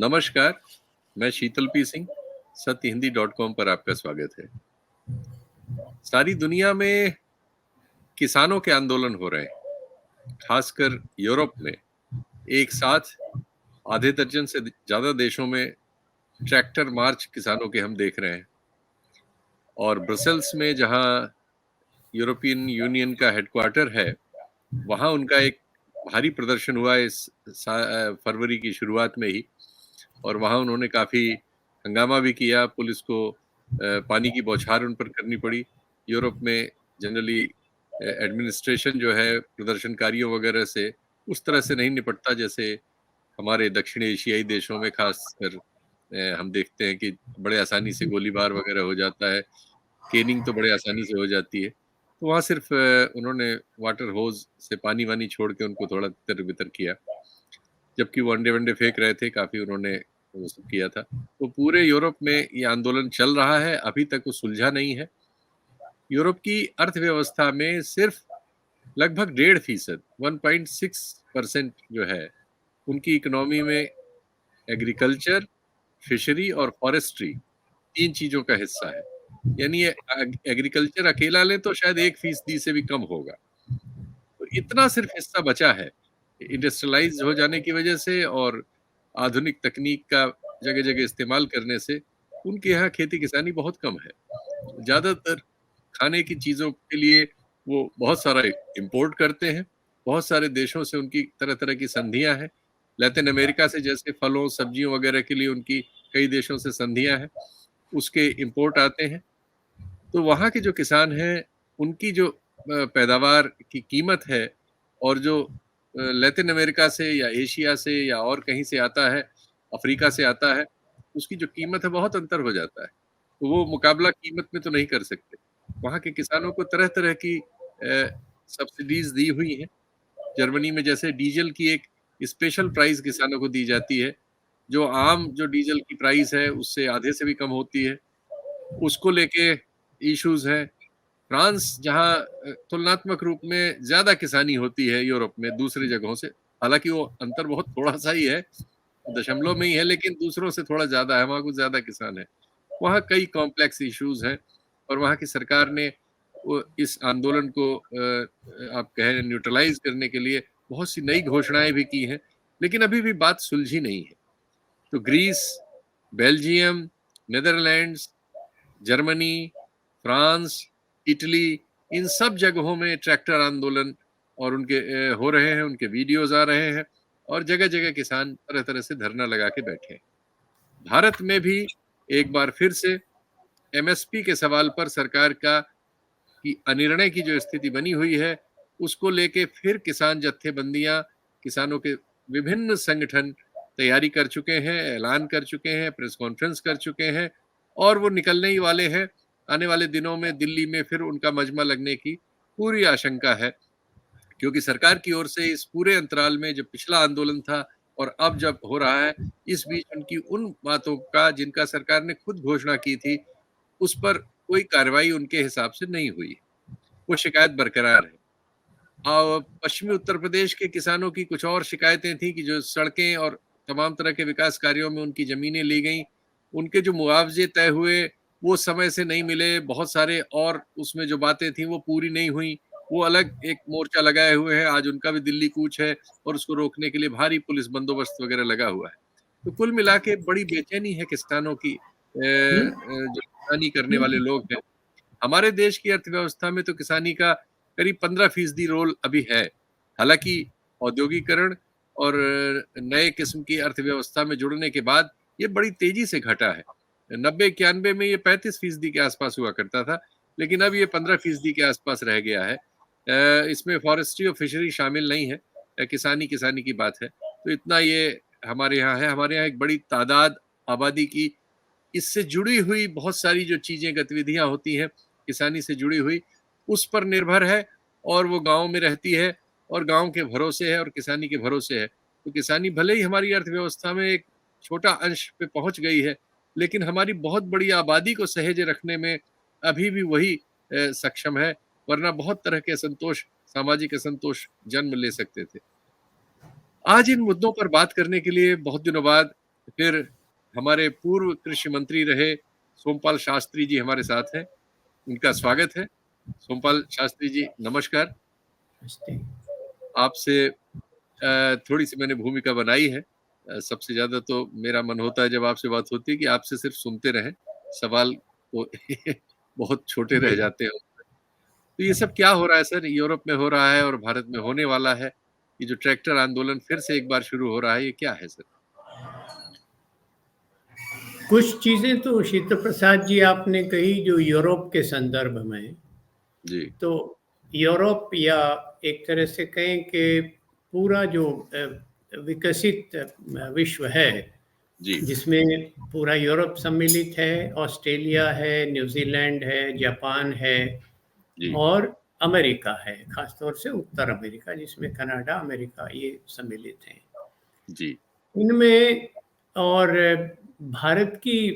नमस्कार, मैं शीतल पी सिंह, सत्यहिंदी.com पर आपका स्वागत है। सारी दुनिया में किसानों के आंदोलन हो रहे हैं, खासकर यूरोप में। एक साथ आधे दर्जन से ज़्यादा देशों में ट्रैक्टर मार्च किसानों के हम देख रहे हैं और ब्रसेल्स में जहाँ यूरोपियन यूनियन का हेडक्वार्टर है, वहाँ उनका एक भारी प्रदर्शन हुआ फरवरी की शुरुआत में ही और वहाँ उन्होंने काफ़ी हंगामा भी किया, पुलिस को पानी की बौछार उन पर करनी पड़ी। यूरोप में जनरली एडमिनिस्ट्रेशन जो है प्रदर्शनकारियों वगैरह से उस तरह से नहीं निपटता जैसे हमारे दक्षिण एशियाई देशों में खासकर हम देखते हैं कि बड़े आसानी से गोलीबार वगैरह हो जाता है, केनिंग तो बड़े आसानी से हो जाती है। तो वहाँ सिर्फ उन्होंने वाटर होज से पानी-वानी छोड़ के उनको थोड़ा तितर-बितर किया। जबकि वो अंडे-वंडे फेंक रहे थे, काफ़ी उन्होंने वो सब किया था। तो पूरे यूरोप में ये आंदोलन चल रहा है, अभी तक वो सुलझा नहीं है। यूरोप की अर्थव्यवस्था में सिर्फ लगभग 1.5% 1.6% जो है, उनकी इकोनॉमी में एग्रीकल्चर, फिशरी और फॉरेस्ट्री 3 चीज़ों का हिस्सा है। यानी ये एग्रीकल्चर अकेला लें तो शायद 1% से भी कम होगा। तो इतना सिर्फ हिस्सा बचा है, इंडस्ट्रियलाइज़ हो जाने की वजह से और आधुनिक तकनीक का जगह-जगह इस्तेमाल करने से उनके यहाँ खेती-किसानी बहुत कम है। ज़्यादातर खाने की चीज़ों के लिए वो बहुत सारा इम्पोर्ट करते हैं, बहुत सारे देशों से उनकी तरह-तरह की संधियाँ हैं। लैटिन अमेरिका से जैसे फलों, सब्जियों वगैरह के लिए उनकी कई देशों से संधियाँ हैं, उसके इम्पोर्ट आते हैं। तो वहाँ के जो किसान हैं, उनकी जो पैदावार की कीमत है और जो लैटिन अमेरिका से या एशिया से या और कहीं से आता है, अफ्रीका से आता है, उसकी जो कीमत है बहुत अंतर हो जाता है। तो वो मुकाबला कीमत में तो नहीं कर सकते। वहाँ के किसानों को तरह-तरह की सब्सिडीज़ दी हुई हैं। जर्मनी में जैसे डीज़ल की एक स्पेशल प्राइस किसानों को दी जाती है, जो आम जो डीज़ल की प्राइस है, उससे आधे से भी कम होती है। उसको लेके इश्यूज़ हैं। फ्रांस जहाँ तुलनात्मक रूप में ज़्यादा किसानी होती है यूरोप में दूसरी जगहों से, हालाँकि वो अंतर बहुत थोड़ा-सा ही है, दशमलव में ही है लेकिन दूसरों से थोड़ा ज़्यादा है, वहाँ कुछ ज़्यादा किसान हैं। वहाँ कई कॉम्प्लेक्स इश्यूज़ हैं और वहाँ की सरकार ने वो इस आंदोलन को आप कहें न्यूट्रलाइज़ करने के लिए बहुत सी नई घोषणाएँ भी की हैं, लेकिन अभी भी बात सुलझी नहीं है। तो Greece, Belgium, Netherlands, Germany, France, Italy, इन सब जगहों में ट्रैक्टर आंदोलन और उनके हो रहे हैं, उनके वीडियोज़ आ रहे हैं और जगह-जगह किसान तरह-तरह से धरना लगा के बैठे हैं। भारत में भी एक बार फिर से एमएसपी के सवाल पर सरकार का की अनिर्णय की जो स्थिति बनी हुई है, उसको लेके फिर किसान जत्थेबंदियाँ, किसानों के विभिन्न संगठन तैयारी कर चुके हैं, ऐलान कर चुके हैं, प्रेस कॉन्फ्रेंस कर चुके हैं और वो निकलने ही वाले हैं। आने वाले दिनों में दिल्ली में फिर उनका मजमा लगने की पूरी आशंका है, क्योंकि सरकार की ओर से इस पूरे अंतराल में जो पिछला आंदोलन था और अब जब हो रहा है, इस बीच उनकी उन बातों का जिनका सरकार ने खुद घोषणा की थी, उस पर कोई कार्रवाई उनके हिसाब से नहीं हुई। वो शिकायत बरकरार है। पश्चिमी उत्तर प्रदेश के किसानों की कुछ और शिकायतें थी कि जो सड़कें और तमाम तरह के विकास कार्यों में उनकी ज़मीनें ली गईं, उनके जो मुआवज़े तय हुए, वो समय से नहीं मिले, बहुत सारे और उसमें जो बातें थी वो पूरी नहीं हुईं, वो अलग एक मोर्चा लगाए हुए हैं, आज उनका भी दिल्ली कूच है और उसको रोकने के लिए भारी पुलिस बंदोबस्त वगैरह लगा हुआ है। तो कुल मिला के बड़ी बेचैनी है किसानों की जो किसानी करने वाले लोग हैं। हमारे देश की अर्थव्यवस्था में तो किसानी का करीब 15% रोल अभी है। हालाँकि औद्योगीकरण और नए किस्म की अर्थव्यवस्था में जुड़ने के बाद ये बड़ी तेज़ी से घटा है। 90-91 में ये 35% के आसपास हुआ करता था, लेकिन अब ये 15% के आसपास रह गया है। इसमें फॉरेस्ट्री और फिशरी शामिल नहीं है। किसानी की बात है। तो इतना ये हमारे यहाँ है। हमारे यहाँ एक बड़ी तादाद आबादी की इससे जुड़ी हुई बहुत सारी जो चीज़ें गतिविधियाँ होती हैं, किसानी से जुड़ी हुई, उस पर निर्भर है और वो गाँव में रहती है और गाँव के भरोसे है और किसानी के भरोसे है। तो किसानी भले ही हमारी अर्थव्यवस्था में एक छोटा अंश पे पहुँच गई है, लेकिन हमारी बहुत बड़ी आबादी को सहेजे रखने में अभी भी वही सक्षम है, वरना बहुत तरह के असंतोष, सामाजिक असंतोष जन्म ले सकते थे। आज इन मुद्दों पर बात करने के लिए बहुत दिनों बाद फिर हमारे पूर्व कृषि मंत्री रहे सोमपाल शास्त्री जी हमारे साथ हैं, उनका स्वागत है। सोमपाल शास्त्री जी नमस्कार। आपसे थोड़ी सी मैंने भूमिका बनाई है। सबसे ज्यादा तो मेरा मन होता है जब आपसे बात होती है कि आपसे सिर्फ सुनते रहें, सवाल तो बहुत छोटे रह जी। जाते हैं। तो ये सब क्या हो रहा है सर? यूरोप में हो रहा है और भारत में होने वाला है। ये जो ट्रैक्टर आंदोलन फिर से एक बार शुरू हो रहा है, ये क्या है सर? कुछ चीजें तो शीतल प्रसाद जी आपने कही जो यूरोप के संदर्भ में, जी तो यूरोप या एक तरह से कहें कि पूरा जो विकसित विश्व है, जी जिसमें पूरा यूरोप सम्मिलित है, ऑस्ट्रेलिया है, न्यूजीलैंड है, जापान है जी और अमेरिका है, खासतौर से उत्तर अमेरिका जिसमें कनाडा, अमेरिका ये सम्मिलित हैं जी इनमें। और भारत की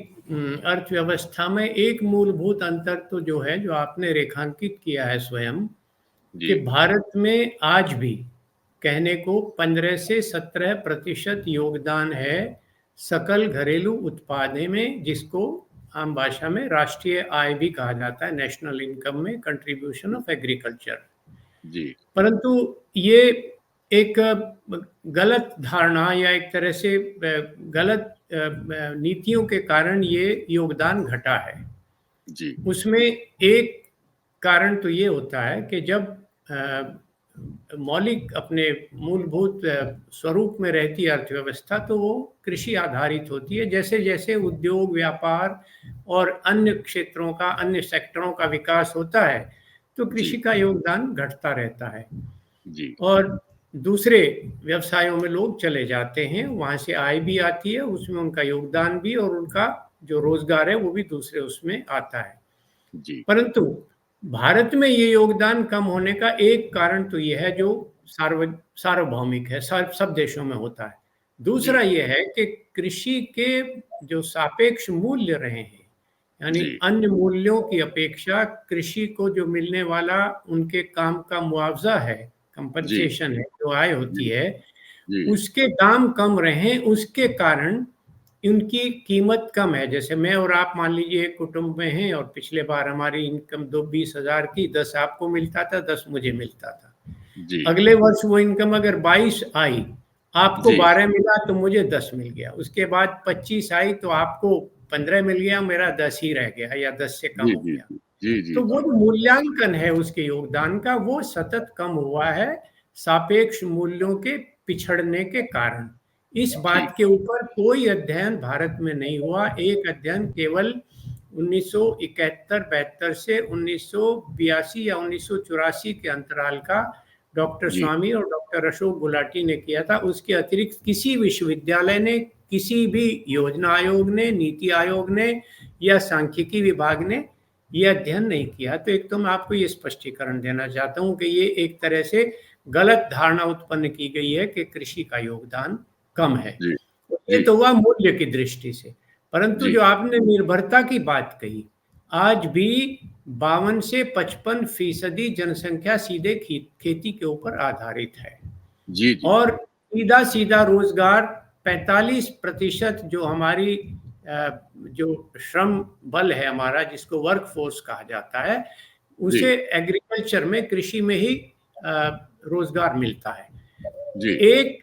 अर्थव्यवस्था में एक मूलभूत अंतर तो जो है, जो आपने रेखांकित किया है स्वयं, कि जी भारत में आज भी कहने को 15 से 17% योगदान है सकल घरेलू उत्पाद में, जिसको आम भाषा में राष्ट्रीय आय भी कहा जाता है, नेशनल इनकम में कंट्रीब्यूशन ऑफ एग्रीकल्चर। जी परंतु ये एक गलत धारणा या एक तरह से गलत नीतियों के कारण ये योगदान घटा है। जी उसमें एक कारण तो ये होता है कि जब मौलिक अपने मूलभूत स्वरूप में रहती है अर्थव्यवस्था, तो वो कृषि आधारित होती है। जैसे जैसे उद्योग, व्यापार और अन्य क्षेत्रों का, अन्य सेक्टरों का विकास होता है, तो कृषि जी का योगदान घटता रहता है जी और दूसरे व्यवसायों में लोग चले जाते हैं, वहाँ से आय भी आती है, उसमें उनका योगदान भी और उनका जो रोजगार है वो भी दूसरे उसमें आता है। जी परंतु भारत में ये योगदान कम होने का एक कारण तो ये है जो सार्वभौमिक है, सब देशों में होता है। जी दूसरा ये है कि कृषि के जो सापेक्ष मूल्य रहे हैं, यानी जी अन्य मूल्यों की अपेक्षा कृषि को जो मिलने वाला उनके काम का मुआवजा है, जी कंपनसेशन है, जो आय होती जी है, जी उसके दाम कम रहे, उसके कारण उनकी कीमत कम है। जैसे मैं और आप मान लीजिए एक कुटुंब में हैं और पिछले बार हमारी इनकम 20,000 थी, 10 आपको मिलता था, 10 मुझे मिलता था। जी अगले वर्ष वो इनकम अगर 22 आई, आपको जी 12 मिला तो मुझे 10 मिल गया। उसके बाद 25 आई तो आपको 15 मिल गया, मेरा 10 ही रह गया या 10 से कम जी हो जी गया। जी जी तो वो जी जो मूल्यांकन है उसके योगदान का, वो सतत कम हुआ है सापेक्ष मूल्यों के पिछड़ने के कारण। इस ठीक बात के ऊपर कोई अध्ययन भारत में नहीं हुआ। एक अध्ययन केवल 1971-72 से 1982 या 1984 के अंतराल का डॉक्टर जी स्वामी और डॉक्टर अशोक गुलाटी ने किया था। उसके अतिरिक्त किसी विश्वविद्यालय ने, किसी भी योजना आयोग ने, नीति आयोग ने या सांख्यिकी विभाग ने ये अध्ययन नहीं किया। तो एक तो मैं आपको ये स्पष्टीकरण देना चाहता हूँ कि ये एक तरह से गलत धारणा उत्पन्न की गई है कि कृषि का योगदान कम है। जी ये जी तो हुआ मूल्य की दृष्टि से। परंतु जी जो आपने निर्भरता की बात कही, आज भी 52 से 55% जनसंख्या सीधे खेती के ऊपर आधारित है जी जी और सीधा सीधा रोजगार 45% जो हमारी जो श्रम बल है हमारा, जिसको वर्क फोर्स कहा जाता है, जी उसे एग्रीकल्चर में, कृषि में ही रोजगार मिलता है। जी एक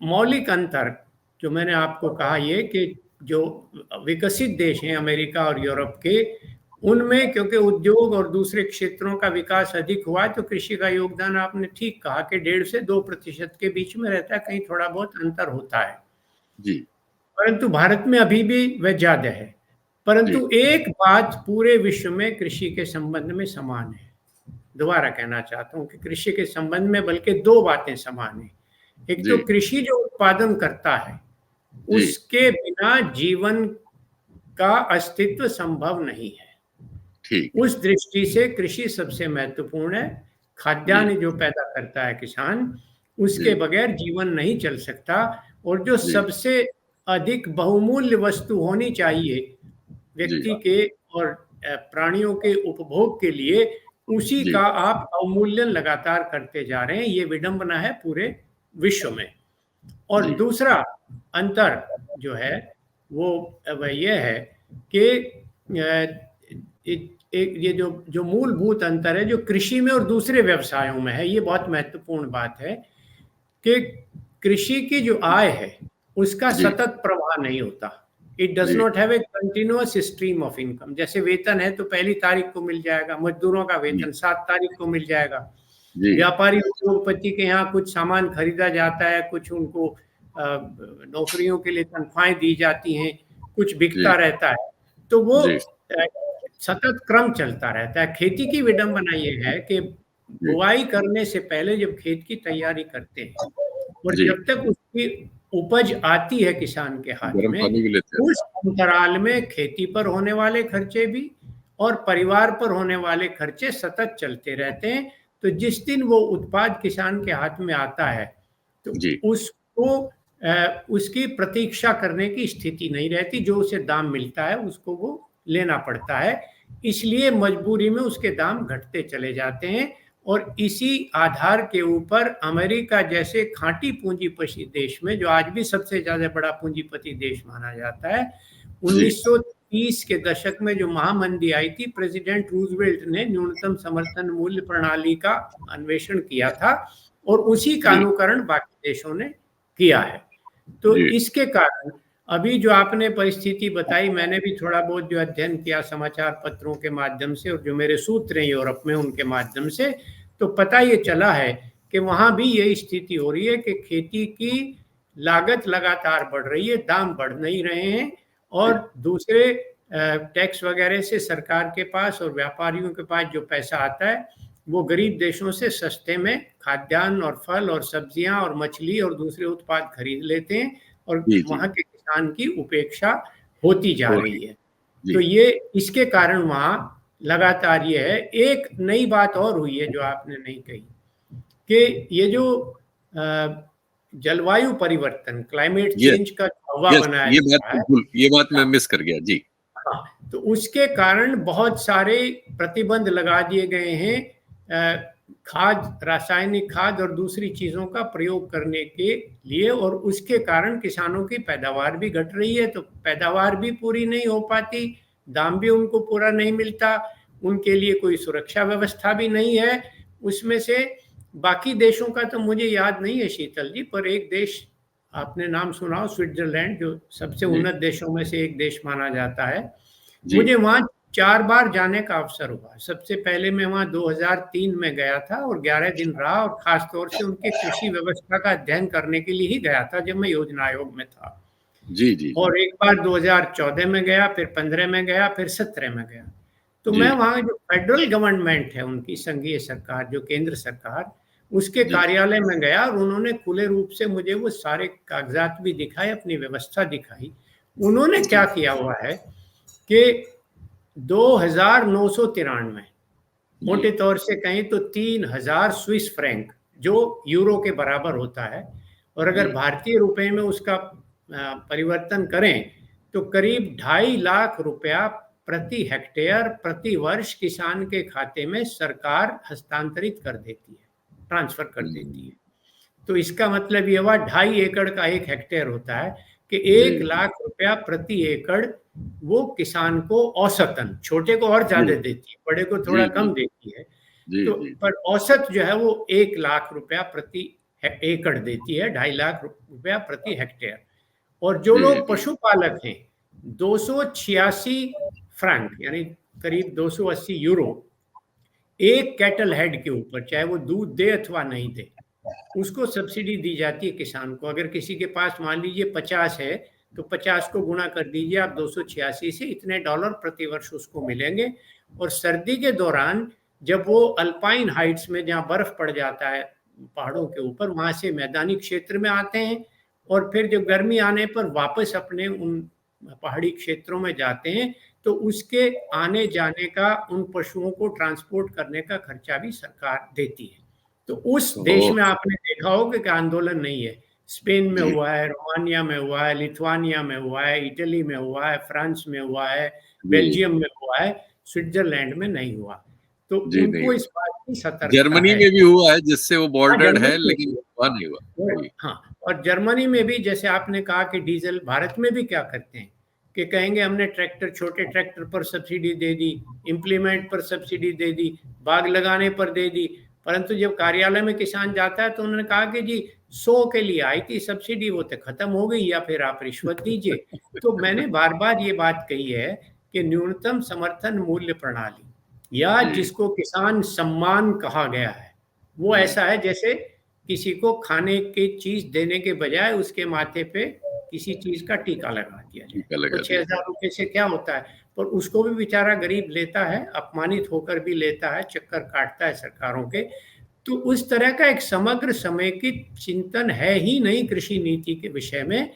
मौलिक अंतर जो मैंने आपको कहा, ये कि जो विकसित देश हैं अमेरिका और यूरोप के, उनमें क्योंकि उद्योग और दूसरे क्षेत्रों का विकास अधिक हुआ है, तो कृषि का योगदान आपने ठीक कहा कि 1.5 से 2% के बीच में रहता है, कहीं थोड़ा बहुत अंतर होता है। जी परंतु भारत में अभी भी वह ज्यादा है। जी परंतु एक बात पूरे विश्व में कृषि के संबंध में समान है। दोबारा कहना चाहता हूं कि कृषि के संबंध में बल्कि दो बातें समान है। एक तो जी कृषि जो उत्पादन करता है, जी उसके बिना जीवन का अस्तित्व संभव नहीं है। ठीक उस दृष्टि से कृषि सबसे महत्वपूर्ण है। जी खाद्यान्न जो पैदा करता है किसान, उसके जी बगैर जीवन नहीं चल सकता। और जो जी सबसे अधिक बहुमूल्य वस्तु होनी चाहिए जी व्यक्ति के और प्राणियों के उपभोग के लिए, उसी जी का आप अवमूल्यन लगातार करते जा रहे हैं। ये विडंबना है पूरे विश्व में। और जी दूसरा अंतर जो है वो ये है कि एक ये जो मूलभूत अंतर है जो कृषि में और दूसरे व्यवसायों में है, ये बहुत महत्वपूर्ण बात है कि कृषि की जो आय है उसका जी सतत प्रवाह नहीं होता। इट डज जी not have a continuous stream of income. जैसे वेतन है तो पहली तारीख को मिल जाएगा, मजदूरों का जी वेतन 7 तारीख को मिल जाएगा। जी व्यापारी उद्योगपति के यहाँ कुछ सामान खरीदा जाता है, कुछ उनको नौकरियों के लिए तनख्वाहें दी जाती हैं, कुछ जी बिकता रहता है। तो वो जी सतत क्रम चलता रहता है। खेती की विडंबना ये है कि जी बुआई करने से पहले जब खेत की तैयारी करते हैं और जी जब तक उसकी उपज आती है किसान के हाथ गर्म में, पानी भी लेते हैं। उस अंतराल में खेती पर होने वाले खर्चे भी और परिवार पर होने वाले खर्चे सतत चलते रहते हैं। तो जिस दिन वो उत्पाद किसान के हाथ में आता है तो जी उसको उसकी प्रतीक्षा करने की स्थिति नहीं रहती। जो उसे दाम मिलता है उसको वो लेना पड़ता है, इसलिए मजबूरी में उसके दाम घटते चले जाते हैं। और इसी आधार के ऊपर अमेरिका जैसे खांटी पूंजीपति देश में, जो आज भी सबसे ज्यादा बड़ा पूंजीपति देश माना जाता है, जी 1930 के दशक में जो महामंदी आई थी, प्रेसिडेंट रूजवेल्ट ने न्यूनतम समर्थन मूल्य प्रणाली का अन्वेषण किया था और उसी का जी अनुकरण बाकी देशों ने किया है। तो जी इसके कारण अभी जो आपने परिस्थिति बताई, मैंने भी थोड़ा बहुत जो अध्ययन किया समाचार पत्रों के माध्यम से और जो मेरे सूत्र हैं यूरोप में उनके माध्यम से, तो पता ये चला है कि वहां भी यही स्थिति हो रही है कि खेती की लागत लगातार बढ़ रही है, दाम बढ़ नहीं रहे हैं और दूसरे टैक्स वगैरह से सरकार के पास और व्यापारियों के पास जो पैसा आता है वो गरीब देशों से सस्ते में खाद्यान्न और फल और सब्जियां और मछली और दूसरे उत्पाद खरीद लेते हैं और जी जी वहां के किसान की उपेक्षा होती जा हो रही रही है। तो जी ये इसके कारण वहां लगातार ये है। एक नई बात और हुई है जो आपने नहीं कही कि ये जो जलवायु परिवर्तन, क्लाइमेट यस चेंज का हवा यस बनाया ये जा बात रहा है, ये बात मैं मिस कर गया जी। हाँ, तो उसके कारण बहुत सारे प्रतिबंध लगा दिए गए हैं खाद, रासायनिक खाद और दूसरी चीजों का प्रयोग करने के लिए, और उसके कारण किसानों की पैदावार भी घट रही है। तो पैदावार भी पूरी नहीं हो पाती, दाम भी उनको पूरा नहीं मिलता, उनके लिए कोई सुरक्षा व्यवस्था भी नहीं है। उसमें से बाकी देशों का तो मुझे याद नहीं है शीतल जी, पर एक देश आपने नाम सुना हो, स्विट्जरलैंड, जो सबसे जी उन्नत देशों में से एक देश माना जाता है। जी मुझे वहां 4 बार जाने का अवसर हुआ। सबसे पहले मैं वहां 2003 में गया था और 11 दिन रहा और खास तौर से उनके कृषि व्यवस्था का अध्ययन करने के लिए ही गया था जब मैं योजना आयोग में था। जी जी जी और एक बार 2014 में गया, फिर 15 में गया, फिर 17 में गया। तो जी मैं वहाँ जो फेडरल गवर्नमेंट है, उनकी संघीय सरकार, जो केंद्र सरकार, उसके जी कार्यालय में गया और उन्होंने खुले रूप से मुझे वो सारे कागजात भी दिखाए, अपनी व्यवस्था दिखाई। उन्होंने जी क्या किया हुआ है कि 2993, जी मोटे तौर से कहें तो 3000 स्विस फ्रैंक, जो यूरो के बराबर होता है, और अगर जी भारतीय रुपए में उसका परिवर्तन करें तो करीब 2.5 लाख रुपया प्रति हेक्टेयर प्रति वर्ष किसान के खाते में सरकार हस्तांतरित कर देती है, ट्रांसफर कर देती है। तो इसका मतलब ये हुआ 2.5 एकड़ का 1 हेक्टेयर होता है कि जी 1 लाख रुपया प्रति एकड़ वो किसान को औसतन, छोटे को और जी ज्यादा देती है, बड़े को जी थोड़ा जी कम देती है। जी तो जी पर औसत जो है वो 1 लाख रुपया प्रति एकड़ देती है, 2.5 लाख रुपया प्रति हेक्टेयर। और जो जी लोग जी पशुपालक हैं, 286 फ्रैंक यानी करीब 280 यूरो एक कैटल हेड के ऊपर, चाहे वो दूध दे अथवा नहीं दे, उसको सब्सिडी दी जाती है किसान को। अगर किसी के पास मान लीजिए 50 है तो 50 को गुणा कर दीजिए आप 286 से, इतने डॉलर प्रति वर्ष उसको मिलेंगे। और सर्दी के दौरान जब वो अल्पाइन हाइट्स में, जहाँ बर्फ पड़ जाता है पहाड़ों के ऊपर, वहां से मैदानी क्षेत्र में आते हैं और फिर जब गर्मी आने पर वापस अपने उन पहाड़ी क्षेत्रों में जाते हैं, तो उसके आने जाने का, उन पशुओं को ट्रांसपोर्ट करने का खर्चा भी सरकार देती है। तो उस देश ओह में आपने देखा होगा कि आंदोलन नहीं है। स्पेन में जी हुआ है, रोमानिया में हुआ है, लिथुआनिया में हुआ है, इटली में हुआ है, फ्रांस में हुआ है, जी बेल्जियम में हुआ है, स्विट्जरलैंड में नहीं हुआ। तो जी नहीं उनको हुआ। इस बात की सतर्कता जर्मनी है। में भी हुआ है जिससे वो हाँ, बॉर्डर्ड जर्मनी है, में लेकिन भी वहां नहीं हुआ। है। जी हाँ, और जर्मनी में भी जैसे आपने कहा कि डीजल, भारत में भी क्या करते हैं कि कहेंगे हमने ट्रैक्टर, छोटे ट्रैक्टर पर सब्सिडी दे दी, इम्प्लीमेंट पर सब्सिडी दे दी, बाग लगाने पर दे दी। परंतु जब कार्यालय में किसान जाता है तो उन्होंने कहा कि जी 100 के लिए आई थी सब्सिडी, वो तो खत्म हो गई, या फिर आप रिश्वत दीजिए। तो मैंने बार बार ये बात कही है कि न्यूनतम समर्थन मूल्य प्रणाली या जी। जिसको किसान सम्मान कहा गया है, वो ऐसा है जैसे किसी को खाने की चीज देने के बजाय उसके माथे पे किसी चीज का टीका लगा दिया जाए। टीका तो लगा दिया। 6,000 रुपए से क्या होता है, पर उसको भी बेचारा गरीब लेता है, अपमानित होकर भी लेता है, चक्कर काटता है सरकारों के। तो उस तरह का एक समग्र समेकित चिंतन है ही नहीं कृषि नीति के विषय में।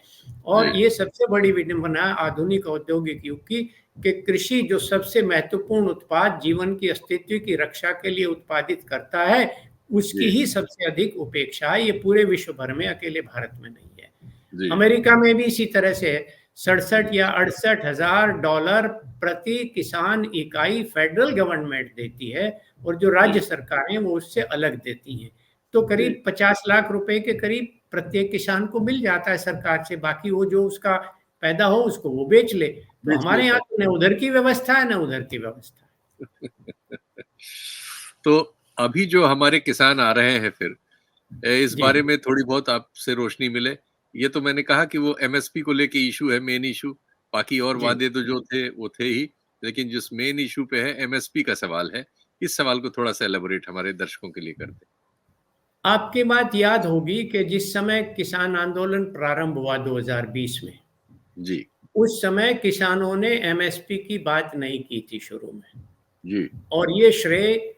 और जी। ये सबसे बड़ी विडंबना है आधुनिक औद्योगिक युग की, कि कृषि जो सबसे महत्वपूर्ण उत्पाद जीवन की अस्तित्व की रक्षा के लिए उत्पादित करता है, उसकी जी। ही सबसे अधिक उपेक्षा है। ये पूरे विश्व भर में, अकेले भारत में नहीं है। जी। अमेरिका में भी इसी तरह से है। 67 या 68,000 डॉलर प्रति किसान इकाई फेडरल गवर्नमेंट देती है, और जो राज्य जी। सरकारें वो उससे अलग देती हैं। तो जी। करीब 50 लाख रुपए के करीब प्रत्येक किसान को मिल जाता है सरकार से। बाकी वो जो उसका पैदा हो उसको वो बेच ले। तो बेच हमारे लेता यहाँ तो न उधर की व्यवस्था है न उधर की व्यवस्था है। है। तो अभी जो हमारे किसान आ रहे हैं फिर इस जी बारे में थोड़ी बहुत आपसे रोशनी मिले। ये तो मैंने कहा कि वो एमएसपी को लेके इशू है, मेन इशू। बाकी और जी। वादे तो जो थे वो थे ही, लेकिन जिस मेन इशू पे है एमएसपी का सवाल है, इस सवाल को थोड़ा सा एलेबोरेट हमारे दर्शकों के लिए कर दें। आपकी बात याद होगी कि जिस समय किसान आंदोलन प्रारंभ हुआ 2020 में, जी। उस समय किसानों ने एमएसपी की बात नहीं की थी शुरू में। जी। और ये श्रेय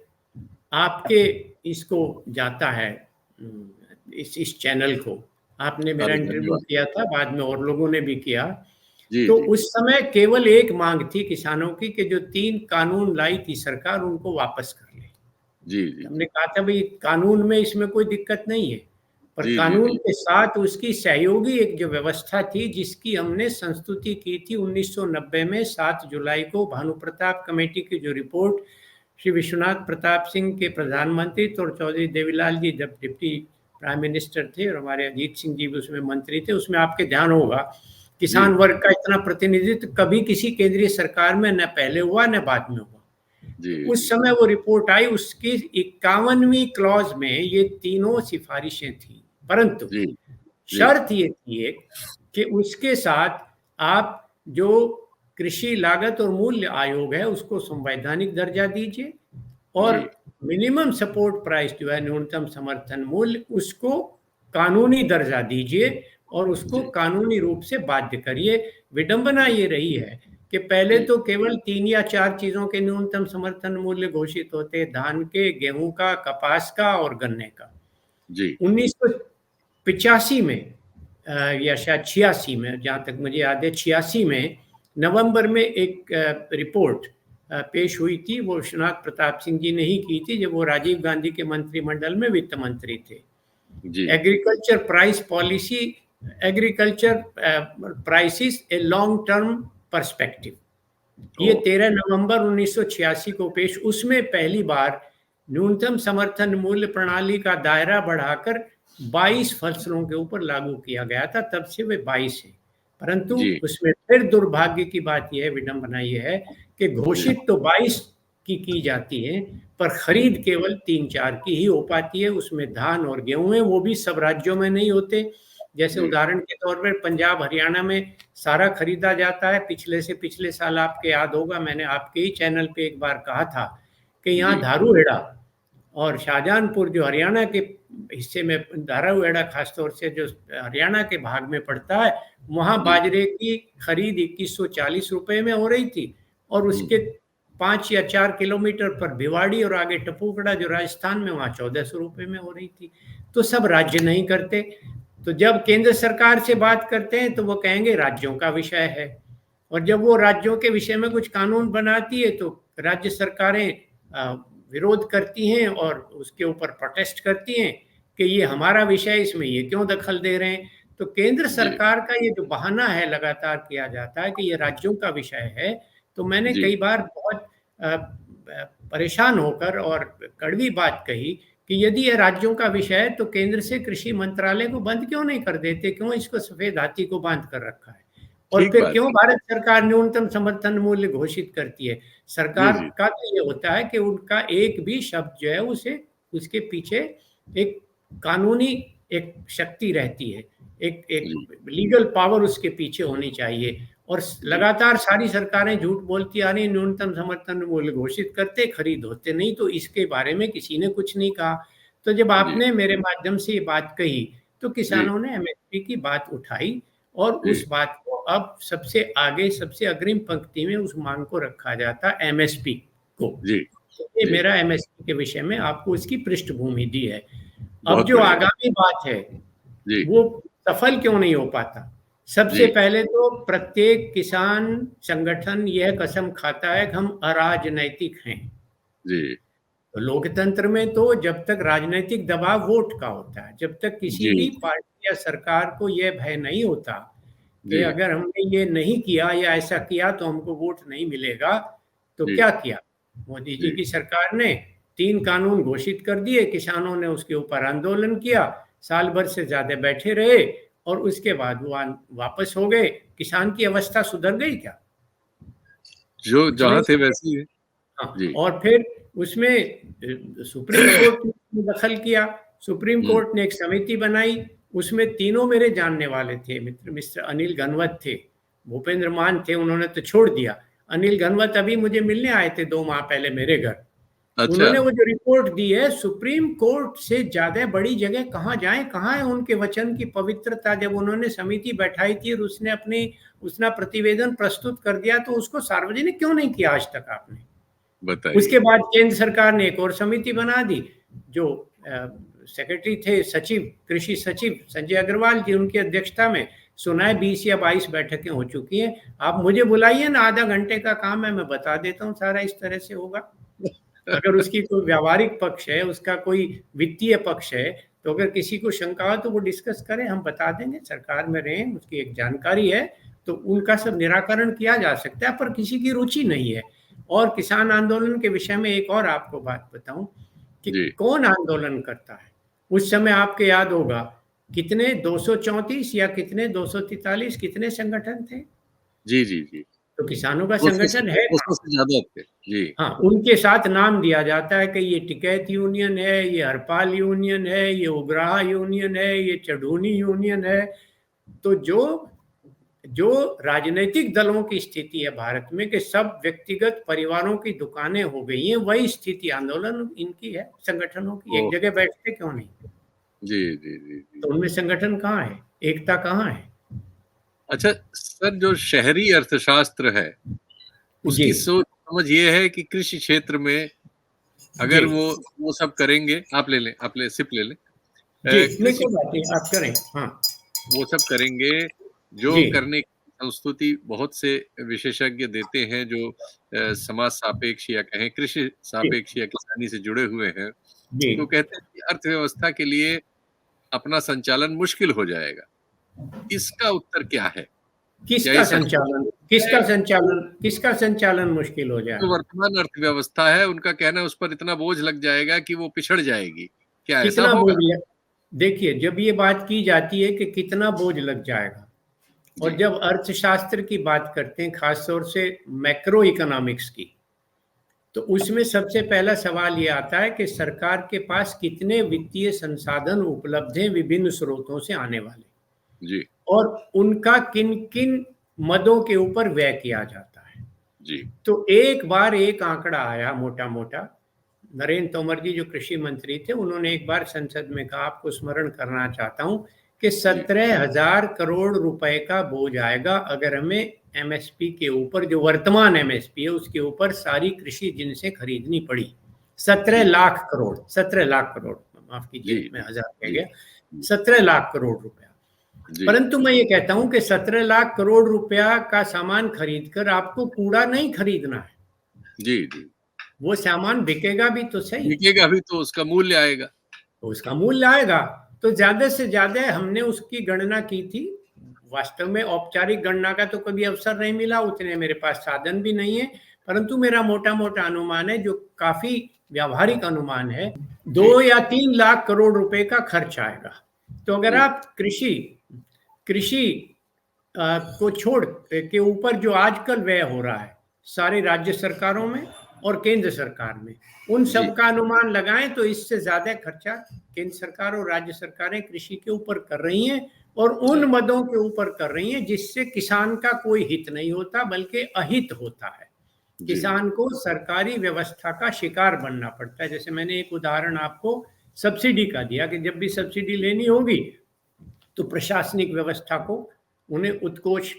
आपके इसको जाता है, इस चैनल को। आपने मेरा अरे इंटरव्यू धन्यवाद। किया था, बाद में और लोगों ने भी किया। जी। तो जी। उस समय केवल एक मांग थी किसानों की कि जो 3 कानून लाई थी सरकार उनको वापस कर ले। जी। जी। हमने कहा था भाई कानून में इसमें कोई दिक्कत नहीं है, पर जी। जी। कानून जी। के साथ उसकी सहयोगी एक जो व्यवस्था थी जिसकी हमने संस्तुति की थी 1990 में 7 जुलाई को भानु प्रताप कमेटी की जो रिपोर्ट श्री विश्वनाथ प्रताप सिंह के प्रधानमंत्री थे और चौधरी देवीलाल जी जब डिप्टी प्राइम मिनिस्टर थे और हमारे अजीत सिंह जी भी उसमें मंत्री थे। उसमें आपके ध्यान होगा जी। किसान वर्ग का इतना प्रतिनिधित्व कभी किसी केंद्रीय सरकार में न पहले हुआ न बाद में हुआ। जी। तो उस जी। समय वो रिपोर्ट आई, उसकी 51वीं क्लॉज में ये तीनों सिफारिशें थी, परंतु जी। जी। शर्त ये थी एक कि उसके साथ आप जो कृषि लागत और मूल्य आयोग है उसको संवैधानिक दर्जा दीजिए, और जी। मिनिमम सपोर्ट प्राइस जो है न्यूनतम समर्थन मूल्य उसको कानूनी दर्जा दीजिए और उसको जी। कानूनी रूप से बाध्य करिए। विडंबना ये रही है कि पहले जी। तो केवल 3 या 4 चीजों के न्यूनतम समर्थन मूल्य घोषित होते, धान के, गेहूं का, कपास का और गन्ने का। जी। 1985 में या शायद 86 में, जहाँ तक मुझे याद है 86 में नवंबर में एक रिपोर्ट पेश हुई थी। वो विश्वनाथ प्रताप सिंह जी ने ही की थी जब वो राजीव गांधी के मंत्रिमंडल में वित्त मंत्री थे। जी। Agriculture price policy, agriculture prices a long term perspective, ये ओ। 13 नवंबर 1986 को पेश। उसमें पहली बार न्यूनतम समर्थन मूल्य प्रणाली का दायरा बढ़ाकर 22 फसलों के ऊपर लागू किया गया था, तब से वे 22 है। परंतु जी। उसमें फिर दुर्भाग्य की बात यह है, विडंबना यह है कि जी। घोषित तो 22 की जाती है, पर खरीद केवल 3-4 की ही हो पाती है। उसमें धान और गेहूं है, वो भी सब राज्यों में नहीं होते। जैसे जी। उदाहरण के तौर पर पंजाब हरियाणा में सारा खरीदा जाता है। पिछले से पिछले साल आपके याद होगा मैंने आपके ही चैनल पे एक बार कहा था कि यहाँ जी। धारूहेड़ा और शाहजहानपुर जो हरियाणा के हिस्से में, धारूहेड़ा खासतौर से जो हरियाणा के भाग में पड़ता है, वहाँ जी। बाजरे की खरीद 2140 रुपए में हो रही थी, और उसके 5 या 4 किलोमीटर पर भिवाड़ी और आगे टपूकड़ा जो राजस्थान में, वहाँ 1400 रुपए में हो रही थी। तो सब राज्य नहीं करते। तो जब केंद्र सरकार से बात करते हैं तो वो कहेंगे राज्यों का विषय है, और जब वो राज्यों के विषय में कुछ कानून बनाती है तो राज्य सरकारें विरोध करती हैं और उसके ऊपर प्रोटेस्ट करती हैं कि ये हमारा विषय, इसमें ये क्यों दखल दे रहे हैं। तो केंद्र जी। सरकार का ये जो बहाना है लगातार किया जाता है कि ये राज्यों का विषय है, तो मैंने जी। कई बार बहुत परेशान होकर और कड़वी बात कही कि यदि ये राज्यों का विषय है तो केंद्र से कृषि मंत्रालय को बंद क्यों नहीं कर देते, क्यों इसको सफेद हाथी को बांध कर रखा है। और ठीक फिर बात क्यों है। भारत सरकार न्यूनतम समर्थन मूल्य घोषित करती है? जी, सरकार जी। का तो ये होता है कि उनका एक भी शब्द जो है उसे उसके पीछे एक कानूनी एक शक्ति रहती है, एक एक जी, लीगल पावर उसके पीछे होनी चाहिए। और जी, लगातार सारी सरकारें झूठ बोलती आ रही, न्यूनतम समर्थन मूल्य घोषित करते, खरीद होते नहीं, तो इसके बारे में किसी ने कुछ नहीं कहा। तो जब जी, आपने मेरे माध्यम से ये बात कही, तो जी, किसानों ने एमएसपी की बात उठाई और जी, उस बात को अब सबसे आगे, सबसे अग्रिम पंक्ति में उस मांग को रखा जाता एमएसपी को। जी, तो ये जी। मेरा एमएसपी के विषय में आपको इसकी पृष्ठभूमि दी है। अब बहुत जो बढ़िया। आगामी बात है, जी, वो सफल क्यों नहीं हो पाता? सबसे जी, पहले तो प्रत्येक किसान संगठन यह कसम खाता है कि हम अराजनैतिक हैं। जी, तो लोकतंत्र में तो जब तक राजनीतिक दबाव वोट का होता है, जब तक किसी जी, भी पार्टी या सरकार को यह भय नहीं होता कि जी, अगर हमने ये नहीं किया या ऐसा किया तो हमको वोट नहीं मिलेगा, तो जी, क्या किया? मोदी जी जी, की सरकार ने 3 कानून घोषित कर दिए, किसानों ने उसके ऊपर आंदोलन किया, साल भर से ज़्यादा बैठे रहे और उसके बाद वो वापस हो गए। किसान की अवस्था सुधर गई क्या? जो कुछ नहीं। जहाँ थे वैसे ही है। हाँ, जी, और फिर उसमें सुप्रीम कोर्ट ने दखल किया। सुप्रीम हुँ, कोर्ट ने एक समिति बनाई, उसमें तीनों मेरे जानने वाले थे, मिस्टर अनिल घनवत थे, भूपेंद्र मान थे, उन्होंने तो छोड़ दिया। अनिल घनवत अभी मुझे मिलने आए थे 2 माह पहले मेरे घर। अच्छा, उन्होंने वो जो रिपोर्ट दी है, सुप्रीम कोर्ट से ज़्यादा बड़ी जगह कहाँ जाएँ, कहाँ है उनके वचन की पवित्रता? जब उन्होंने समिति बैठाई थी और उसने अपना प्रतिवेदन प्रस्तुत कर दिया, तो उसको सार्वजनिक क्यों नहीं किया आज तक आपने? बताइए। उसके बाद केंद्र सरकार ने एक और समिति बना दी, जो सेक्रेटरी थे, सचिव, कृषि सचिव संजय अग्रवाल जी, उनकी अध्यक्षता में। सुना है 20 या 22 बैठकें हो चुकी हैं। आप मुझे बुलाइए ना, आधा घंटे का काम है, मैं बता देता हूँ सारा इस तरह से होगा। अगर उसकी कोई व्यावहारिक पक्ष है, उसका कोई वित्तीय पक्ष है, तो अगर किसी को शंका हो तो वो डिस्कस करें, हम बता देंगे। सरकार में रहें, उसकी एक जानकारी है, तो उनका सब निराकरण किया जा सकता है, पर किसी की रुचि नहीं है। और किसान आंदोलन के विषय में एक और आपको बात बताऊं कि जी, कौन आंदोलन करता है। उस समय आपके याद होगा कितने 234 या कितने 243 कितने संगठन थे? जी, जी, जी। तो किसानों का 200 से संगठन है कहाँ? 200 से ज़्यादा थे। जी, हाँ, उनके साथ नाम दिया जाता है कि ये टिकैत यूनियन है, ये हरपाल यूनियन है, ये उग्राह यूनियन है, ये चढ़ूनी यूनियन है। तो जो जो राजनीतिक दलों की स्थिति है भारत में कि सब व्यक्तिगत परिवारों की दुकानें हो गई हैं, वही स्थिति आंदोलन इनकी है, संगठनों की। एक ओह! जगह बैठते क्यों नहीं? जी, जी, जी, जी। तो उनमें संगठन कहाँ है? एकता कहाँ है? अच्छा सर जो शहरी अर्थशास्त्र है, जी, उसकी सोच समझ ये है कि कृषि क्षेत्र में जी, अगर वो सब करेंगे आप ले लें, आप ले सिप ले लें। जी, नहीं कृषि कोई बात नहीं, आप करें। हाँ, वो सब करेंगे, जो जी, करने की संस्तुति बहुत से विशेषज्ञ देते हैं जो समाज सापेक्ष या कहें कृषि जी, सापेक्ष या किसानी से जुड़े हुए हैं, जी। तो कहते हैं कि अर्थव्यवस्था के लिए अपना संचालन मुश्किल हो जाएगा। इसका उत्तर क्या है? क्या किसका ये सचमुच संचालन है? किसका संचालन मुश्किल हो जो जाएगा? वर्तमान अर्थव्यवस्था है, उनका कहना है उस पर इतना बोझ लग जाएगा कि वो पिछड़ जाएगी। क्या ऐसा कितना बोझ होगा? लग देखिए, जब ये बात की जाती है कि कितना बोझ लग जाएगा, और जी, जब अर्थशास्त्र की बात करते हैं, खास तौर से मैक्रो इकोनॉमिक्स की, तो उसमें सबसे पहला सवाल ये आता है कि सरकार के पास कितने वित्तीय संसाधन उपलब्ध हैं विभिन्न स्रोतों से आने वाले, जी, और उनका किन-किन मदों के ऊपर व्यय किया जाता है। जी, तो एक बार एक आंकड़ा आया मोटा-मोटा, नरेंद्र तोमर जी जो कृषि मंत्री थे, उन्होंने एक बार संसद में कहा, आपको स्मरण करना चाहता हूँ कि जी। 17,000 करोड़ रुपए का बोझ आएगा अगर हमें एमएसपी के ऊपर, जो वर्तमान एमएसपी है उसके ऊपर सारी कृषि जिनसे खरीदनी पड़ी। 17 जी, लाख करोड़, 17 लाख करोड़, माफ जी, कीजिए मैं हजार कह जी, गया, जी, 17 लाख करोड़ रुपया। जी, परंतु मैं ये कहता हूं कि 17 लाख करोड़ रुपया का सामान खरीद कर आपको कूड़ा नहीं खरीदना है, जी, जी। वो सामान बिकेगा भी तो सही, बिकेगा भी तो उसका मूल्य आएगा। तो उसका मूल्य आएगा। तो ज्यादा से ज्यादा हमने उसकी गणना की थी। वास्तव में औपचारिक गणना का तो कभी अवसर नहीं मिला, उतने मेरे पास साधन भी नहीं है, परंतु मेरा मोटा मोटा अनुमान है, जो काफी व्यावहारिक अनुमान है, जी, 2 या 3 लाख करोड़ रुपए का खर्च आएगा। तो अगर जी, आप कृषि कृषि को छोड़ के ऊपर जो आजकल व्यय हो रहा है सारे राज्य सरकारों में और केंद्र सरकार में, उन जी सब का अनुमान लगाएं तो इससे ज्यादा खर्चा केंद्र सरकार और राज्य सरकारें कृषि के ऊपर कर रही हैं और उन मदों के ऊपर कर रही हैं जिससे किसान का कोई हित नहीं होता बल्कि अहित होता है। जी किसान को सरकारी व्यवस्था का शिकार बनना पड़ता है। जैसे मैंने एक उदाहरण आपको सब्सिडी का दिया कि जब भी सब्सिडी लेनी होगी तो प्रशासनिक व्यवस्था को उन्हें उत्कोच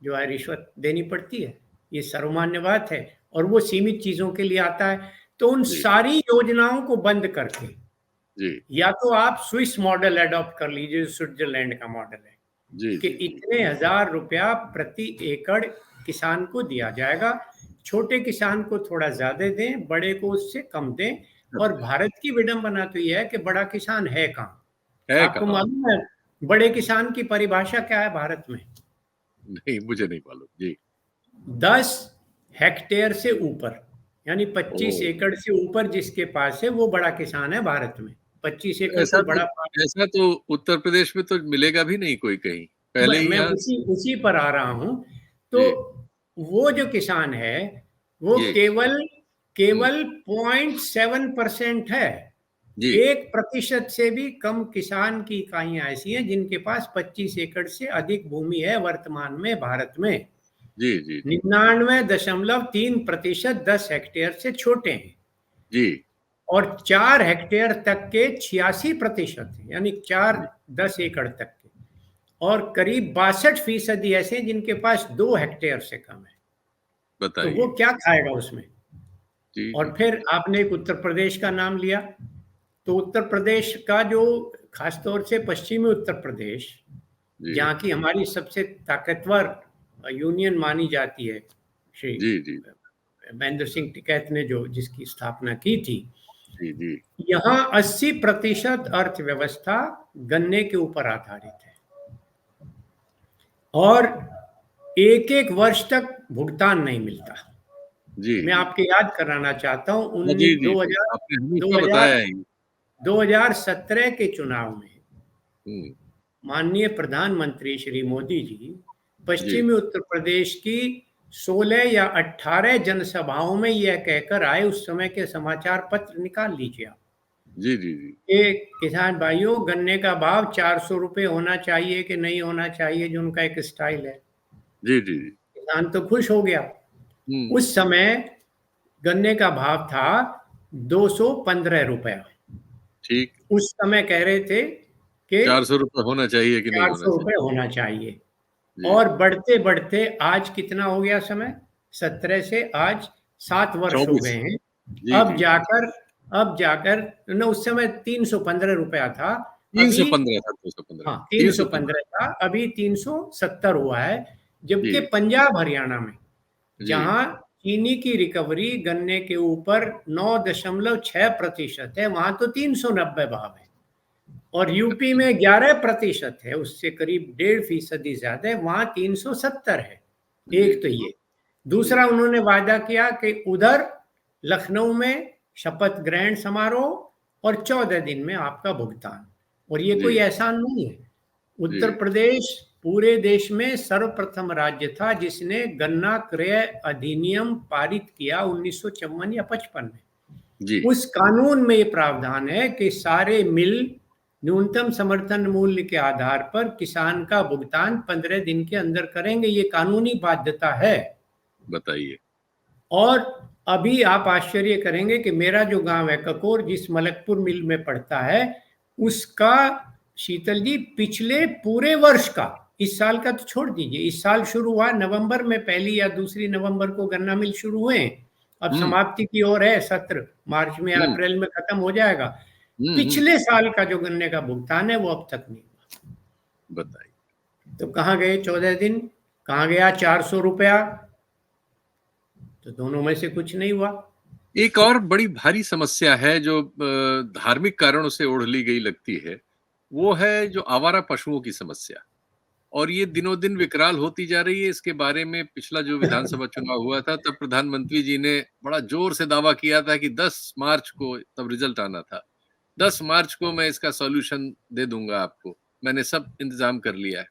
जो है रिश्वत देनी पड़ती है। ये सर्वमान्य बात है और वो सीमित चीजों के लिए आता है। तो उन जी सारी योजनाओं को बंद करके जी या तो आप स्विस मॉडल अडॉप्ट कर लीजिए, जो स्विट्जरलैंड का मॉडल है जी कि जी इतने हजार रुपया प्रति एकड़ किसान को दिया जाएगा, छोटे किसान को थोड़ा ज्यादा दें, बड़े को उससे कम दें। और भारत की विडंबना तो यह है कि बड़ा किसान है कहाँ। है आपको कहाँ? मालूम है बड़े किसान की परिभाषा क्या है भारत में? नहीं, मुझे नहीं मालूम जी। 10 हेक्टेयर से ऊपर, यानी ओ 25 एकड़ से ऊपर जिसके पास है वो बड़ा किसान है भारत में। 25 एकड़ ऐसा कोई तो बड़ा, ऐसा तो उत्तर प्रदेश में तो मिलेगा भी नहीं कोई कहीं, पहले ही मैं यहाँ। उसी उसी पर आ रहा हूं। तो जी वो जो किसान है वो जी केवल हम्म, केवल 0.7% है। जी 1% से भी कम किसान की इकाइयां ऐसी हैं जिनके पास 25 एकड़ से अधिक भूमि है वर्तमान में भारत में। जी जी जी 99.3% 10 हेक्टेयर से छोटे हैं जी और 4 हेक्टेयर तक के 86% हैं, यानी 4-10 एकड़ तक के। और करीब 62% ऐसे हैं जिनके पास 2 हेक्टेयर से कम है। तो वो बताइए। क्या खाएगा उसमें? जी और जी फिर आपने एक उत्तर प्रदेश का नाम लिया, तो उत्तर प्रदेश का जो खासतौर से पश्चिमी उत्तर प्रदेश, जी जहाँ की हमारी सबसे ताकतवर यूनियन मानी जाती है, श्री जी जी महेंद्र सिंह टिकैत ने जो जिसकी स्थापना की थी, जी जी यहाँ 80% अर्थव्यवस्था गन्ने के ऊपर आधारित है और एक एक वर्ष तक भुगतान नहीं मिलता। जी मैं जी आपको याद कराना चाहता हूँ हाँ, जी उन्नीस जी दो जी हजार आपने दो हमेशा हजार बताया है ये। 2017 के चुनाव में हम्म, माननीय प्रधानमंत्री श्री मोदी जी जी पश्चिमी उत्तर प्रदेश की 16 या 18 जनसभाओं में यह कहकर आए, उस समय के समाचार पत्र निकाल लीजिए आप, जी जी जी कि किसान भाइयों गन्ने का भाव 400 रुपये होना चाहिए कि नहीं होना चाहिए, जो उनका एक स्टाइल है। जी जी जी किसान तो खुश हो गया। हम्म, उस समय गन्ने का भाव था 215 रुपया। ठीक। उस समय कह रहे थे कि 400 रुपये होना चाहिए कि नहीं चार होना सौ चाहिए? रुपये होना चाहिए। जी और बढ़ते बढ़ते आज कितना हो गया समय? 17 से आज 7 वर्ष हो 24। गए हैं। जी अब जी जी जाकर अब जाकर न, उस समय 315 रुपया था। तीन सौ अभी पंद्रह था 215 हाँ तीन तीन सौ सौ पंद्रह पंद्रह था, अभी 370 हुआ है। जबकि जी पंजाब हरियाणा में, जी जहां चीनी की रिकवरी गन्ने के ऊपर 9.6% है, वहां तो 390 भाव है। और यूपी अच्छा में 11% है, उससे करीब 1.5% ज्यादा है, वहां 370 है। जी एक तो जी ये। जी दूसरा, उन्होंने वादा किया कि उधर लखनऊ में शपथ ग्रहण समारोह और 14 दिन में आपका भुगतान। और ये जी कोई एहसान नहीं है। उत्तर जी प्रदेश पूरे देश में सर्वप्रथम राज्य था जिसने गन्ना क्रय अधिनियम पारित किया 1954 या 55 में। जी उस कानून में ये प्रावधान है कि सारे मिल न्यूनतम समर्थन मूल्य के आधार पर किसान का भुगतान 15 दिन के अंदर करेंगे। ये कानूनी बाध्यता है। बताइए। और अभी आप आश्चर्य करेंगे कि मेरा जो गांव है ककोर, जिस मलकपुर मिल में पड़ता है, उसका, शीतल जी, पिछले पूरे वर्ष का, इस साल का तो छोड़ दीजिए, इस साल शुरू हुआ नवंबर में, 1 या 2 नवंबर को गन्ना मिल शुरू हुए हैं। अब हम्म समाप्ति की ओर है, सत्र मार्च में या हम्म अप्रैल में खत्म हो जाएगा। हम्म। पिछले साल का जो गन्ने का भुगतान है वो अब तक नहीं हुआ। बताइए। तो कहाँ गए 14 दिन, कहाँ गया 400 रुपया? तो दोनों में से कुछ नहीं हुआ। एक और बड़ी भारी समस्या है जो धार्मिक कारणों से ओढ़ ली गई लगती है, वो है जो आवारा पशुओं की समस्या। और ये दिनों दिन विकराल होती जा रही है। इसके बारे में पिछला जो विधानसभा चुनाव हुआ था तब प्रधानमंत्री जी ने बड़ा जोर से दावा किया था कि 10 मार्च को, तब रिजल्ट आना था, 10 मार्च को मैं इसका सॉल्यूशन दे दूंगा आपको, मैंने सब इंतजाम कर लिया है।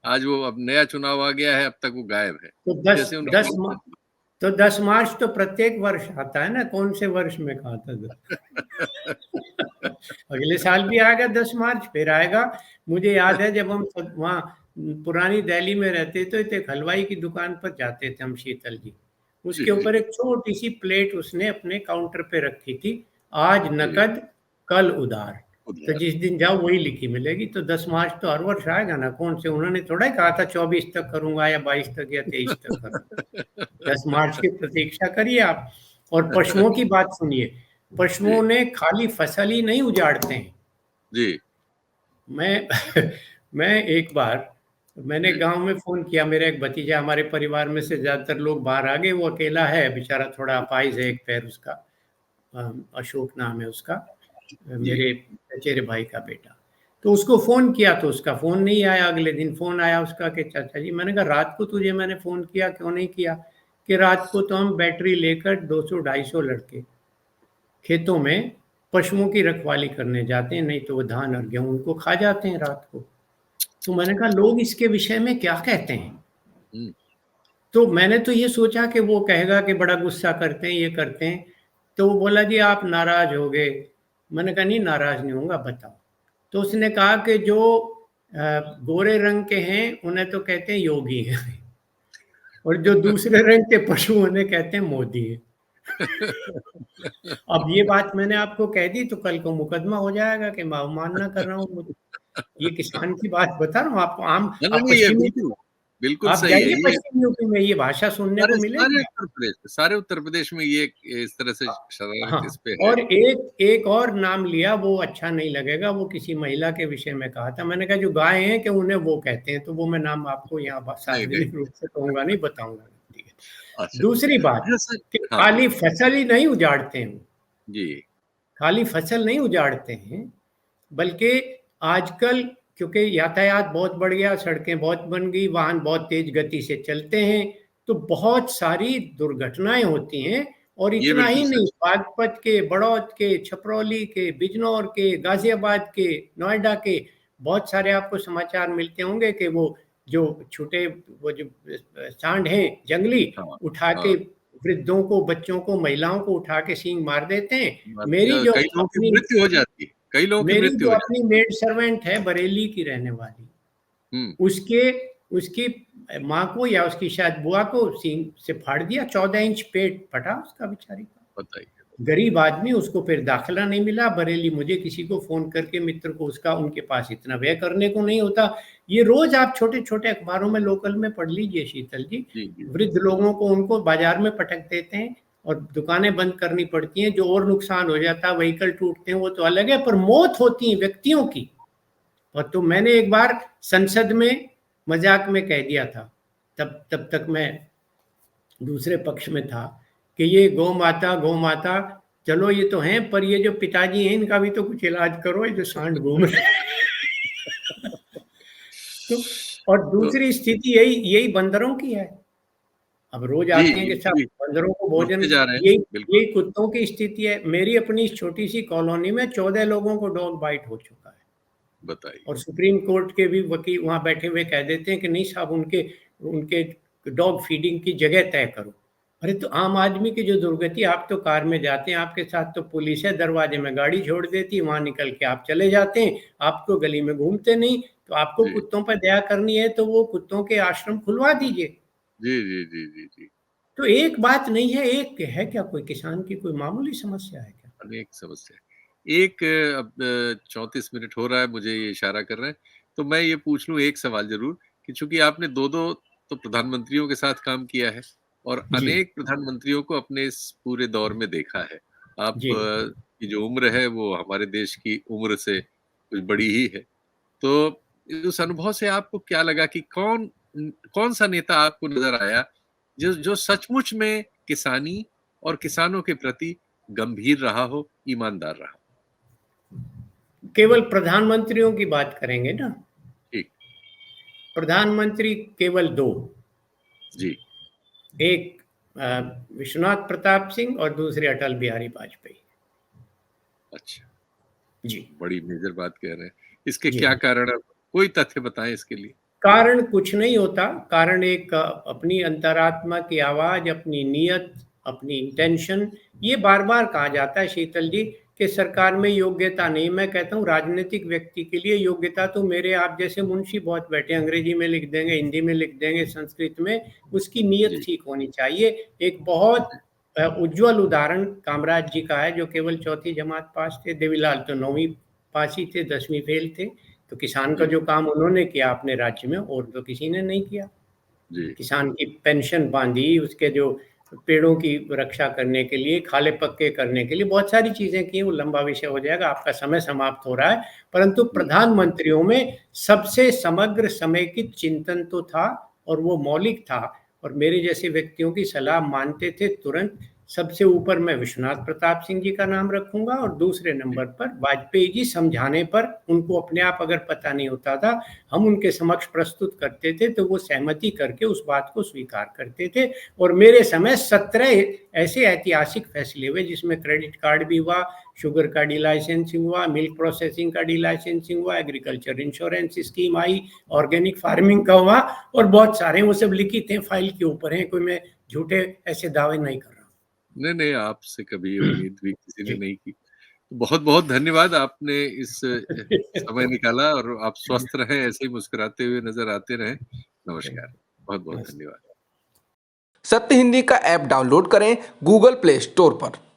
आज वो अब नया चुनाव आ गया है, अब तक वो गायब है। तो दस जैसे दस उन्होंने तो 10 मार्च तो प्रत्येक वर्ष आता है ना, कौन से वर्ष में कहा था अगले साल भी आएगा 10 मार्च, फिर आएगा। मुझे याद है जब हम वहाँ पुरानी दिल्ली में रहते थे तो एक हलवाई की दुकान पर जाते थे हम, शीतल जी, जी, उसके जी, ऊपर एक छोटी सी प्लेट उसने अपने काउंटर पे रखी थी, आज जी, नकद कल उधार। तो उधार। जिस दिन जाओ वही लिखी मिलेगी। तो 10 मार्च तो हर वर्ष आएगा ना, कौन से, उन्होंने थोड़ा ही कहा था 24 तक करूंगा या 22 तक या 23 तक करूंगा। 10 मार्च की प्रतीक्षा करिए आप। और पशुओं की बात सुनिए, जी, पशुओं ने खाली फसल ही नहीं उजाड़ते हैं। जी, मैं मैं एक बार, मैंने जी, गांव में फोन किया, मेरा एक भतीजा, हमारे परिवार में से ज्यादातर लोग बाहर आ गए, वो अकेला है बेचारा, थोड़ा अपाहिज है एक पैर उसका, अशोक नाम है उसका, जी, मेरे चचेरे भाई का बेटा। तो उसको फोन किया तो उसका फोन नहीं आया। अगले दिन फोन आया उसका कि चाचा जी, मैंने कहा रात को तुझे मैंने फोन किया, क्यों नहीं किया? कि रात को तो हम बैटरी लेकर 200-250 लड़के खेतों में पशुओं की रखवाली करने जाते हैं, नहीं तो वो धान और गेहूं उनको खा जाते हैं रात को। तो मैंने कहा लोग इसके विषय में क्या कहते हैं? हुँ, तो मैंने तो ये सोचा कि वो कहेगा कि बड़ा गुस्सा करते हैं, ये करते हैं। तो वो बोला जी आप नाराज हो गए। मैंने कहा नहीं नाराज नहीं होऊंगा, बताओ। तो उसने कहा कि जो गोरे रंग के हैं उन्हें तो कहते हैं योगी हैं और जो दूसरे रंग के पशु उन्हें कहते हैं मोदी है। अब ये बात मैंने आपको कह दी तो कल को मुकदमा हो जाएगा कि मैं अवमानना कर रहा हूँ। ये किसान की बात बता रहा हूँ आपको। आम नहीं, नहीं, आप नहीं, ये पश्चिमी, बिल्कुल, बिल्कुल आप सही है जाइए ये। पश्चिम यूपी में, ये भाषा सुनने को मिलेगी। सारे उत्तर प्रदेश में ये इस तरह से शरारत इस हाँ, पे है। और एक एक और नाम लिया, वो अच्छा नहीं लगेगा, वो किसी महिला के विषय में कहा था। मैंने कहा जो गाय हैं कि उन्हें वो कहते हैं, तो वो मैं नाम आपको यहाँ नहीं, नहीं, सार्वजनिक रूप से कहूंगा नहीं, बताऊंगा नहीं, ठीक है। अच्छा, दूसरी बात अच्छा सर। कि हाँ, खाली फसल ही नहीं उजाड़ते हैं वो, जी, खाली फसल नहीं उजाड़ते हैं, बल्कि आजकल क्योंकि यातायात बहुत बढ़ गया, सड़कें बहुत बन गई, वाहन बहुत तेज गति से चलते हैं, तो बहुत सारी दुर्घटनाएं होती हैं। और ये इतना ही बिल्कुल नहीं, सच। बागपत के, बड़ौद के, छपरौली के, बिजनौर के, गाजियाबाद के, नोएडा के, बहुत सारे आपको समाचार मिलते होंगे कि वो जो छोटे, वो जो सांड हैं जंगली, हाँ, उठा के हाँ, वृद्धों को, बच्चों को, महिलाओं को उठा के सींग मार देते हैं। मेरी मतलब जो कई लोगों की अपनी मृत्यु हो जाती है, कई लोगों की मेरी मृत्यु जो हो जाती अपनी मेड सर्वेंट है बरेली की रहने वाली, है। हुँ, उसके उसकी माँ को या उसकी शायद बुआ को सींग से फाड़ दिया, 14 इंच पेट फटा उसका बेचारी का। बताइए। गरीब आदमी, उसको फिर दाखिला नहीं मिला बरेली। मुझे किसी को फोन करके, मित्र को उसका, उनके पास इतना व्यय करने को नहीं होता। ये रोज आप छोटे छोटे अखबारों में लोकल में पढ़ लीजिए शीतल जी। जी, जी, वृद्ध लोगों को उनको बाजार में पटक देते हैं और दुकानें बंद करनी पड़ती हैं, जो और नुकसान हो जाता है, व्हीकल टूटते हैं, वो तो अलग है, पर मौत होती है व्यक्तियों की। और तो मैंने एक बार संसद में मजाक में कह दिया था, तब तब तक मैं दूसरे पक्ष में था, कि ये गौ माता चलो ये तो हैं, पर ये जो पिताजी हैं इनका भी तो कुछ इलाज करो, ये जो सांड घूम रहे हैं। तो और तो दूसरी स्थिति यही यही बंदरों की है। अब रोज जी, आते हैं कि ये साहब भी बंदरों को भोजन, बढ़ते जा रहे हैं, यही बिल्कुल। यही कुत्तों की स्थिति है। मेरी अपनी इस छोटी सी कॉलोनी में 14 लोगों को डॉग बाइट हो चुका है। बताइए। और सुप्रीम कोर्ट के भी वकील वहाँ बैठे हुए कह देते हैं कि नहीं साहब, उनके उनके डॉग फीडिंग की जगह तय करो। अरे तो आम आदमी की जो दुर्गति, आप तो कार में जाते हैं, आपके साथ तो पुलिस है, दरवाजे में गाड़ी छोड़ देती है, वहाँ निकल के आप चले जाते हैं, आप तो गली में घूमते नहीं। तो आपको जी, कुत्तों पर दया करनी है तो वो कुत्तों के आश्रम खुलवा दीजिए। जी, जी, जी, जी, जी। तो एक बात नहीं है, एक है क्या, कोई किसान की कोई मामूली समस्या है क्या? अनेक समस्या है। एक अब 34 मिनट हो रहा है, मुझे ये इशारा कर रहे हैं, तो मैं ये पूछ लूँ एक सवाल ज़रूर कि चूँकि आपने 2-2 तो प्रधानमंत्रियों के साथ काम किया है और जी, अनेक प्रधानमंत्रियों को अपने इस पूरे दौर में देखा है। आप जी। की जो उम्र है वो हमारे देश की उम्र से कुछ बड़ी ही है। तो उस अनुभव से आपको क्या लगा कि कौन-सा नेता आपको नज़र आया जो जो सचमुच में किसानी और किसानों के प्रति गंभीर रहा हो, ईमानदार रहा? केवल प्रधानमंत्रियों की बात करेंगे ना? ठीक, प्रधानमंत्री केवल दो, जी, एक विश्वनाथ प्रताप सिंह और दूसरे अटल बिहारी वाजपेयी। अच्छा, जी, बड़ी मेजर बात कह रहे हैं। इसके जी। क्या कारण, कोई तथ्य बताएँ इसके लिए? कारण कुछ नहीं होता, कारण एक अपनी अंतरात्मा की आवाज, अपनी नीयत, अपनी इंटेंशन, ये बार-बार कहा जाता है शीतल जी कि सरकार में योग्यता नहीं। मैं कहता हूँ राजनीतिक व्यक्ति के लिए योग्यता तो मेरे आप जैसे मुंशी बहुत बैठे, अंग्रेजी में लिख देंगे, हिंदी में लिख देंगे, संस्कृत में, उसकी नीयत जी, ठीक होनी चाहिए। एक बहुत उज्ज्वल उदाहरण कामराज जी का है जो केवल चौथी जमात पास थे, देवीलाल तो 9वीं पास ही थे, 10वीं फेल थे। तो किसान का जी, जो काम उन्होंने किया अपने राज्य में और तो किसी ने नहीं किया। जी, किसान की पेंशन बांधी, उसके जो पेड़ों की रक्षा करने के लिए, खाले पक्के करने के लिए बहुत सारी चीजें की। वो लंबा विषय हो जाएगा, आपका समय समाप्त हो रहा है। परंतु जी, प्रधानमंत्रियों में सबसे समग्र समेकित चिंतन तो था और वो मौलिक था। और मेरे जैसे व्यक्तियों की सलाह मानते थे तुरंत। सबसे ऊपर मैं विश्वनाथ प्रताप सिंह जी का नाम रखूंगा और दूसरे जी, नंबर पर वाजपेयी जी। समझाने पर उनको अपने आप अगर पता नहीं होता था, हम उनके समक्ष प्रस्तुत करते थे तो वो सहमति करके उस बात को स्वीकार करते थे। और मेरे समय 17 ऐसे ऐतिहासिक फैसले हुए जिसमें क्रेडिट कार्ड भी हुआ, शुगर का डिलाइसेंसिंग हुआ, मिल्क प्रोसेसिंग का डिलाइसेंसिंग हुआ, एग्रीकल्चर इंश्योरेंस स्कीम आई, ऑर्गेनिक फार्मिंग का हुआ और बहुत सारे, वो सब लिखित हैं, फाइल के ऊपर हैं। कोई मैं झूठे ऐसे दावे नहीं कर रहा नहीं, नहीं, आपसे कभी ये हूँ। उम्मीद भी किसी ने जी। नहीं की। बहुत-बहुत धन्यवाद, आपने इस समय निकाला और आप स्वस्थ रहें, ऐसे ही मुस्कुराते हुए नज़र आते रहें। नमस्कार, बहुत-बहुत नमस्ते। धन्यवाद। सत्य हिंदी का ऐप डाउनलोड करें गूगल प्ले स्टोर पर।